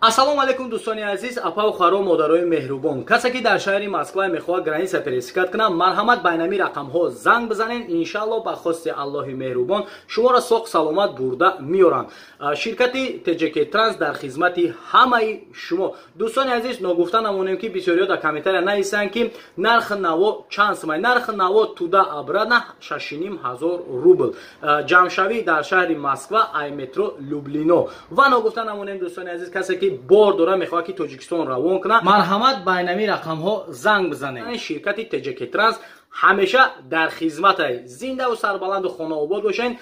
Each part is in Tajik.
ассалому алайкум дӯстони азиз, апа харо модарои меҳрубон. касе ки дар шаҳри Москва мехоҳад граница пересекат кунад, марҳамат ба инами рақамҳо занг бизанед. Иншаалло ба хости Аллоҳи меҳрубон шуморо соғ саломат бурда меоранд. Ширкати TJK Trans дар хизмати ҳамаи шумо. Дӯстони азиз, ногуфта намонем ки бисёриҳо дар комментария нависанд ки нархи наво чанд сомай. нархи наво туда обратно 6500 рубл. ҷамъшавӣ дар шаҳри Москва, Айметро, Люблино. Ва ногуфта намонем дӯстони азиз, касе ки бор дора мехоҳад ки Тоҷикистон равон кунад, марҳамат ба инами рақамҳо занг бизанед. ширкати TJK Trans ҳамеша дар хизматае. зиндаву сарбаланду хонаобод бошед.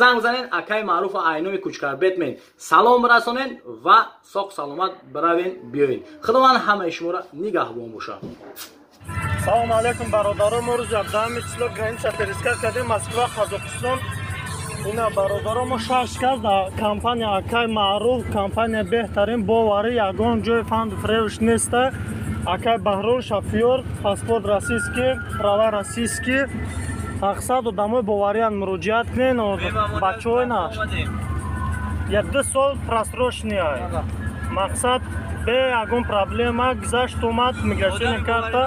занг занед, акаи маъруфа айноми Кучкарбетмен салом расонед ва соғ саломат биравен биёед. худованд ҳамаи шуморо нигаҳбон бошад. Салому алейкум бародаро, мо рӯзи 17 число граница перескат кардем Москва, Қозоқистон. Ина бародаро, мо 6 кас дар компания акай маъруф, компания беҳтарин, боварӣ, ягон ҷои фанд фревш неста. Акай Баҳрон Шафиёр, паспорт российский, права российский. Мақсад одамои бовариян муроҷиат кунен, бачаҳои наш 2 сол просрочния. Мақсад бе ягон проблема, гузашт омад, миграсионная карта.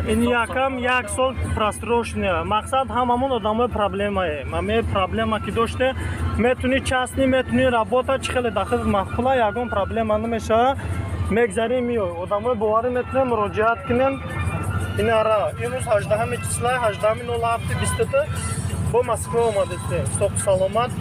Ин якам 1 сол просрочния. Мақсад ҳамамон одамои проблемае. Маме проблема ки доште, метуни частни, метуни работа, чӣ хеле дахил махфула, ягон проблема намешава. мегзарим миёй одамои боварӣ метавонен муроҷиат кунен. Инара имрӯз 18 числа 18/07/22 бо Москва омадастем. Соғ саломат.